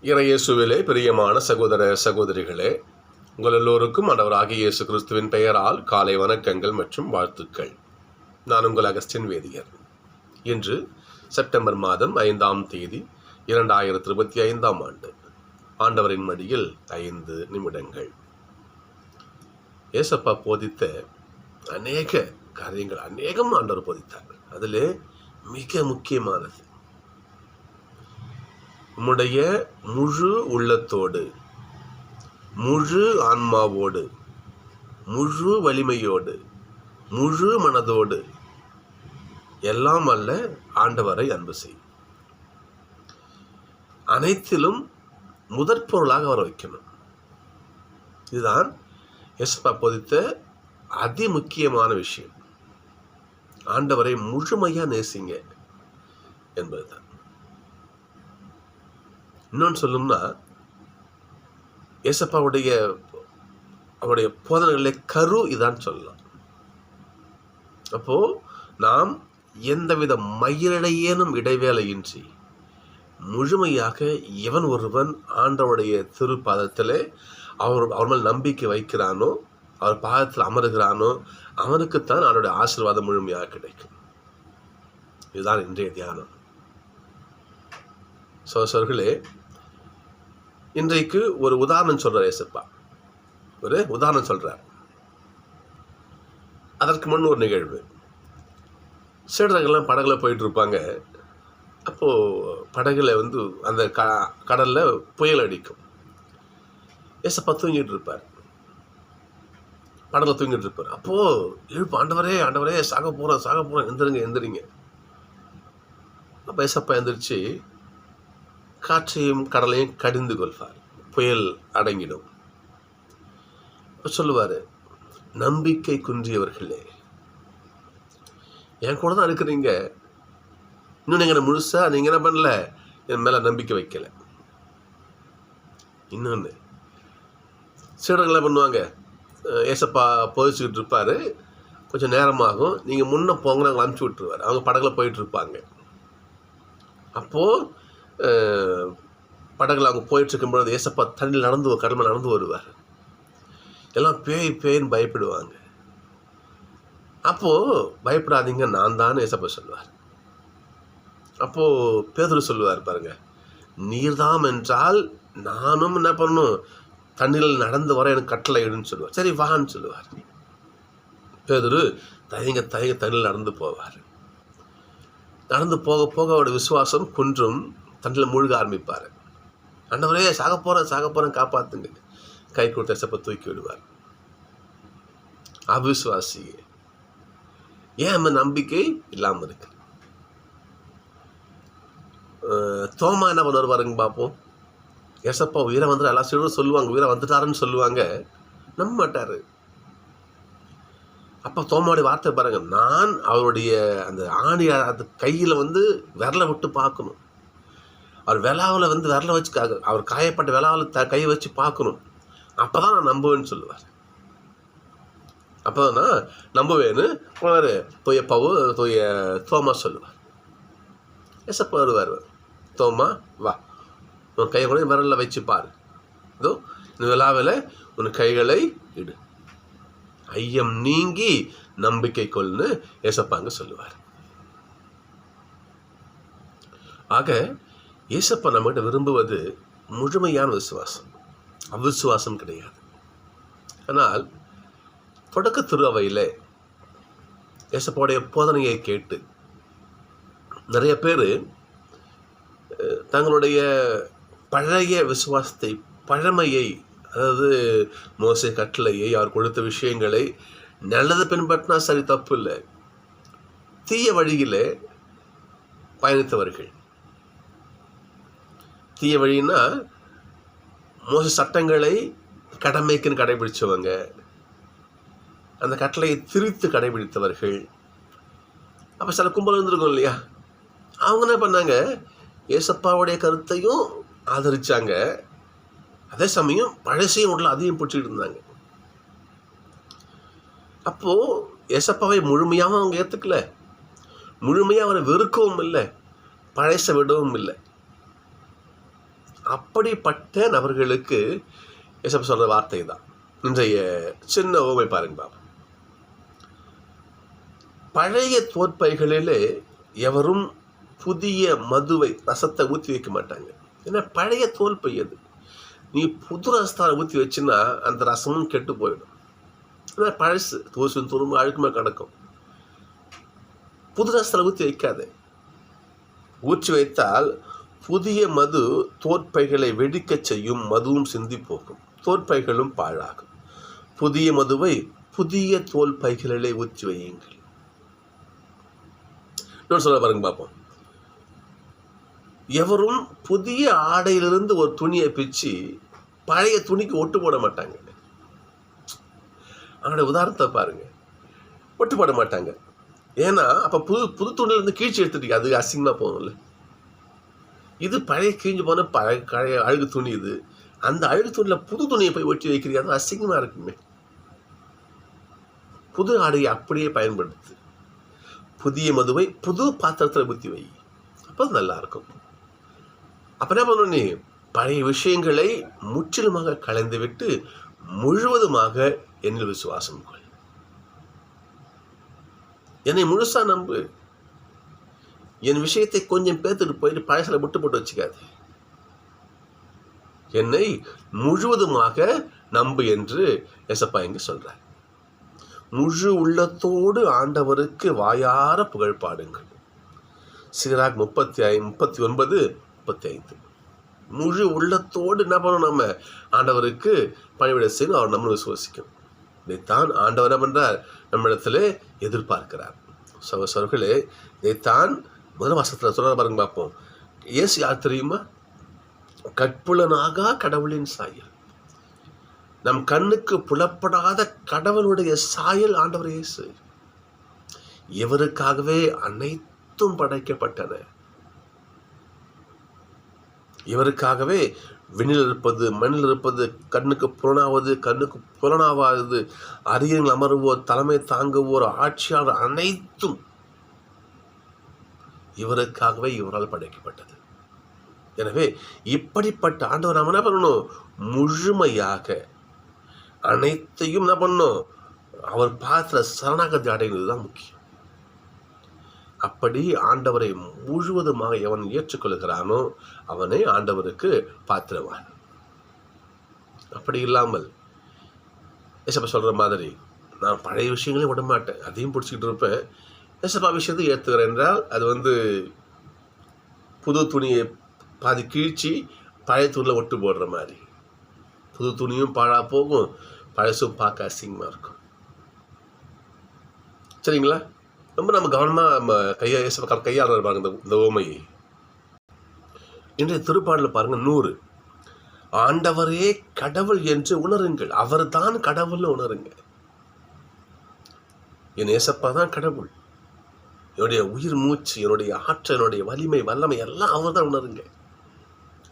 இறையேசுவிலே பிரியமான சகோதர சகோதரிகளே, உங்கள் எல்லோருக்கும் ஆண்டவராகிய இயேசு கிறிஸ்துவின் பெயரால் காலை வணக்கங்கள் மற்றும் வாழ்த்துக்கள். நான் உங்கள் அகஸ்டின் வேதியர். இன்று செப்டம்பர் மாதம் 5ஆம் தேதி 2025ஆம் ஆண்டு. ஆண்டவரின் மடியில் 5 நிமிடங்கள். ஏசப்பா போதித்த அநேக காரியங்கள் ஆண்டவர் போதித்தார். அதிலே மிக முக்கியமானது, உம்முடைய முழு உள்ளத்தோடு, முழு ஆன்மாவோடு, முழு வலிமையோடு, முழு மனதோடு எல்லாம் அல்ல ஆண்டவரை அன்பு செய். அனைத்திலும் முதற்பொருளாக வர வைக்கணும். இதுதான் ஏசப்பா போதித்த அதி முக்கியமான விஷயம். ஆண்டவரை முழுமையாக நேசிங்க என்பதுதான். இன்னொன்று சொல்லணும்னா, ஏசப்பாவுடைய அவருடைய போதனைகளே கரு இதான் சொல்லலாம். அப்போ நாம் எந்தவித மயிரிடையேனும் இடைவேளையின்றி முழுமையாக எவன் ஒருவன் ஆண்டவருடைய திருப்பாதத்திலே அவர் மேல் நம்பிக்கை வைக்கிறானோ, அவர் பாதத்தில் அமருகிறானோ, அவனுக்குத்தான் அவருடைய ஆசீர்வாதம் முழுமையாக கிடைக்கும். இதுதான் இன்றைய தியானம். சோசர்களே, இன்றைக்கு ஒரு உதாரணம் சொல்கிறார் ஏசப்பா. ஒரு உதாரணம் சொல்கிறார். அதற்கு முன் ஒரு நிகழ்வு. சீடர்கள்லாம் படகுல போயிட்டு இருப்பாங்க. அப்போது படகுல அந்த கடலில் புயல் அடிக்கும். ஏசப்பா தூங்கிட்டு இருப்பார். படகுல தூங்கிட்டு இருப்பார். அப்போது எழுப்பு, ஆண்டவரே ஆண்டவரே, சாக போகிறோம் எந்திரிங்க. அப்போ ஏசப்பா எந்திரிச்சு காற்றையும் கடலையும் கடிந்து கொள்வார். புயல் அடங்கிடும். சொல்லுவார், நம்பிக்கை குன்றியவர்களே, என் கூட தான் இருக்கிறீங்க, இன்னும் நீங்கள் முழுசாக நீங்கள் என்ன பண்ணல, என் மேலே நம்பிக்கை வைக்கலை. இன்னொன்று, சீடர்கள் என்ன பண்ணுவாங்க, ஏசப்பா போதிச்சுக்கிட்டு இருப்பார். கொஞ்சம் நேரமாகும், நீங்கள் முன்னே போங்க, நாங்கள் அனுப்பிச்சி விட்டுருவார். அவங்க படகுல போயிட்டுருப்பாங்க. அப்போது படகுல அவங்க போயிட்டுருக்கும்பொழுது ஏசப்பா தண்ணியில் கடலில் நடந்து வருவார். எல்லாம் பேயின்னு பயப்படுவாங்க. அப்போது பயப்படாதீங்க, நான் தான் ஏசப்பா சொல்லுவார். அப்போது பேதுரு சொல்லுவார், பாருங்க, நீர்தாம் என்றால் நானும் என்ன பண்ணணும், தண்ணியில் நடந்து வர எனக்கு கட்டளை இடுன்னு சொல்லுவார். சரி வான்னு சொல்லுவார். பேதுரு தயங்க தண்ணியில் நடந்து போவார். நடந்து போக போக அவருடைய விசுவாசம் குன்றும், தண்ணியில் மூழ்க ஆரம்பிப்பார். ஆண்டவரே சாக போகிறேன் காப்பாற்றுங்க. கை கொடுத்த ஏசப்பா தூக்கி விடுவார். அவிசுவாசி ஏன் நம்பிக்கை இல்லாமல் இருக்கு. தோமா என்ன பண்ணுவார் பாருங்க பார்ப்போம். ஏசப்பா உயிரை வந்துட்டு எல்லா சீடும் சொல்லுவாங்க, உயிரை வந்துட்டாருன்னு சொல்லுவாங்க, நம்ப மாட்டார். அப்போ தோமாவுடைய வார்த்தை பாருங்க, நான் அவருடைய அந்த ஆணி அந்த கையில் விரலை விட்டு பார்க்கணும், அவர் விலாவில் விரலை வச்சு அவர் காயப்பட்ட விலாவில் கையை வச்சு பார்க்கணும், அப்போ தான் நான் நம்புவேன்னு சொல்லுவார். அப்போ தான் நான் நம்புவேன்னு தூய தோமா சொல்லுவார். ஏசப்பா வருவார், தோமா வா, உன் கையை கூட விரலில் வச்சு பாரு, இதோ இந்த விழாவில் உன் கைகளை இடு, ஐயம் நீங்கி நம்பிக்கை கொள்னு ஏசப்பாங்க சொல்லுவார். ஆக ஏசப்பா நம்மகிட்ட விரும்புவது முழுமையான விசுவாசம், அவிசுவாசம் கிடையாது. ஆனால் தொடக்க திருவையில் ஏசப்பாவுடைய போதனையை கேட்டு நிறைய பேர் தங்களுடைய பழைய விசுவாசத்தை, பழமையை, அதாவது மோசே கட்டளையை, அவர் கொடுத்த விஷயங்களை நல்லது பின்பற்றினா சரி, தப்பு இல்லை, தீய வழியில் பயணித்தவர்கள். தீய வழின்னா மோச சட்டங்களை கடமைக்குன்னு கடைபிடிச்சவங்க, அந்த கட்டளையை திரித்து கடைபிடித்தவர்கள். அப்போ சில கும்பல் இருந்திருக்கும் இல்லையா, அவங்க என்ன பண்ணாங்க, ஏசப்பாவுடைய கருத்தையும் ஆதரித்தாங்க, அதே சமயம் பழசையும் உடல அதையும் பிடிச்சிக்கிட்டு இருந்தாங்க. அப்போது ஏசப்பாவை முழுமையாக அவங்க ஏற்றுக்கல, முழுமையாக அவரை வெறுக்கவும் இல்லை, பழச விடவும் இல்லை. அப்படிப்பட்ட நபர்களுக்கு ஏசப்பா சொல்கிற வார்த்தை தான். இன்றைய சின்ன ஓமை பாருங்க பாபா. பழைய தோற்பைகளிலே எவரும் புதிய மதுவை ரசத்தை ஊற்றி வைக்க மாட்டாங்க. ஏன்னா பழைய தோல்பை அது. நீ புது ரசத்தை ஊற்றி வச்சுன்னா அந்த ரசமும் கெட்டு போயிடும். ஏன்னா பழசு தூசு துரும்பு அழுக்குமே கிடக்கும். புது ரசத்தில் ஊற்றி வைக்காது. ஊற்றி வைத்தால் புதிய மது தோற்பைகளை வெடிக்கச் செய்யும், மதுவும் சிந்தி போகும், தோற்பைகளும் பாழாகும். புதிய மதுவை புதிய தோல்பைகளிலே ஊற்றி வையுங்கள். இன்னொரு சொல்ல பாருங்க பார்ப்போம். எவரும் புதிய ஆடையிலிருந்து ஒரு துணியை பிச்சு பழைய துணிக்கு ஒட்டு போட மாட்டாங்க. அவனுடைய உதாரணத்தை பாருங்க. ஒட்டு போட மாட்டாங்க. ஏன்னா அப்போ புது துணியிலேருந்து கீழ்ச்சி எடுத்துட்டீங்க, அது அசிங்கமாக போகும்ல. இது பழைய கிழிஞ்சு போன பழைய அழுகு துணி. இது அந்த அழுகு துணியில் புது துணியை போய் ஒட்டி வைக்கிறீங்க, அது அசிங்கமாக இருக்குமே. புது ஆடையை அப்படியே பயன்படுத்து. புதிய மதுவை புது பாத்திரத்தில் ஊற்றி வை, அப்போ நல்லா இருக்கும். அப்போ என்ன பண்ணணும், நீ பழைய விஷயங்களை முற்றிலுமாக கலைந்து விட்டு முழுவதுமாக என்னில் விசுவாசம் கொள். என்னை முழுசா நம்பு. என் விஷயத்தை கொஞ்சம் பேத்துட்டு போயிட்டு பழசில் விட்டு போட்டு வச்சுக்காது. என்னை முழுவதுமாக நம்பு என்று ஏசப்பா இங்கு சொல்றார். முழு உள்ளத்தோடு ஆண்டவருக்கு வாயார புகழ் பாடுங்கள். சிராக் 39:35. முழு உள்ளத்தோடு என்ன பண்ணணும், நம்ம ஆண்டவருக்கு பணிவிடை செய்யணும், அவர் நம்மளை விசுவாசிக்கும். இதைத்தான் ஆண்டவர் என்ன பண்றார், நம்மிடத்துல எதிர்பார்க்கிறார். சகோதரர்களே, இதைத்தான் முதல் வாசத்தில் சொல்ல பாருங்க பார்ப்போம். இயேசு யார் தெரியுமா? கற்புலனாக கடவுளின் சாயல். நம் கண்ணுக்கு புலப்படாத கடவுளுடைய சாயல் ஆண்டவர் இயேசு. இவருக்காகவே அனைத்தும் படைக்கப்பட்டன. இவருக்காகவே விண்ணில் இருப்பது, மண்ணில் இருப்பது, கண்ணுக்கு புலனாவது, கண்ணுக்கு புலனாவாதது, அரியங்கள் அமர்வோர், தலைமை தாங்குவோர், ஆட்சியாளர், அனைத்தும் இவருக்காகவே இவரால் படைக்கப்பட்டது. எனவே இப்படிப்பட்ட ஆண்டவர் நாம் என்ன பண்ணணும், முழுமையாக அனைத்தையும் என்ன பண்ணணும், அவர் பாத்திர சரணாகதி அடைகிறது தான் முக்கியம். அப்படி ஆண்டவரை முழுவதுமாக எவன் ஏற்றுக்கொள்கிறானோ அவனை ஆண்டவருக்கு பாத்திரவான். அப்படி இல்லாமல் ஏசப்பா சொல்ற மாதிரி நான் பழைய விஷயங்களையும் விட மாட்டேன், அதையும் பிடிச்சிக்கிட்டு இருப்பேன், ஏசப்பா விஷயத்தை ஏற்றுக்கிறேன் என்றால் அது புது துணியை பாதி கீழ்ச்சி பழைய துணியில் ஒட்டு போடுற மாதிரி. புது துணியும் பாழா போகும், பழசும் பார்க்க அசிங்கமாக இருக்கும். சரிங்களா? ரொம்ப நம்ம கவனமாக நம்ம கையாளர் பாருங்க இந்த ஓமையை. இன்றைய திருப்பாடலில் பாருங்க 100. ஆண்டவரே கடவுள் என்று உணருங்கள். அவர் தான் கடவுள்னு உணருங்க. என் ஏசப்பா தான் கடவுள். என்னுடைய உயிர் மூச்சு, என்னுடைய ஆற்றல், என்னுடைய வலிமை, வல்லமை எல்லாம் அவர் தான் உணருங்க.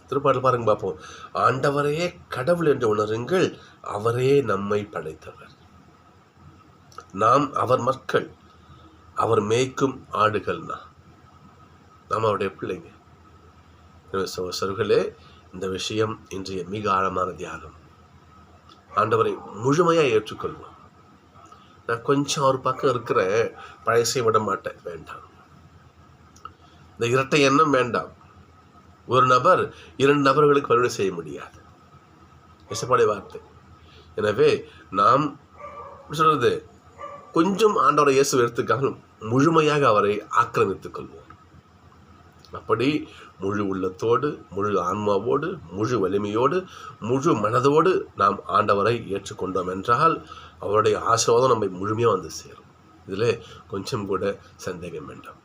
திருப்பாடல் பாருங்க பார்ப்போம். ஆண்டவரே கடவுள் என்று உணருங்கள், அவரே நம்மை படைத்தவர், நாம் அவர் மக்கள், அவர் மேய்க்கும் ஆடுகள்னா நாம் அவருடைய பிள்ளைங்க. சகோதரர்களே, இந்த விஷயம் இன்றைய மிக ஆழமான தியாகம். ஆண்டவரை முழுமையாக ஏற்றுக்கொள்வோம். நான் கொஞ்சம் ஒரு பக்கம் இருக்கிறேன், பழசை விட மாட்டேன், வேண்டாம். இந்த இரட்டை எண்ணம் வேண்டாம். ஒரு நபர் 2 நபர்களுக்கு பணிவிடை செய்ய முடியாது, இசைப்பாடைய வார்த்தை. எனவே நாம் சொல்றது கொஞ்சம் ஆண்டவரை இயேசு எடுத்துக்காலும் முழுமையாக அவரை ஆக்கிரமித்துக் கொள்வோம். அப்படி முழு உள்ளத்தோடு, முழு ஆன்மாவோடு, முழு வலிமையோடு, முழு மனதோடு நாம் ஆண்டவரை ஏற்றுக்கொண்டோம் என்றால் அவருடைய ஆசீர்வாதம் நம்மை முழுமையாக வந்து சேரும். இதில் கொஞ்சம் கூட சந்தேகம் வேண்டாம்.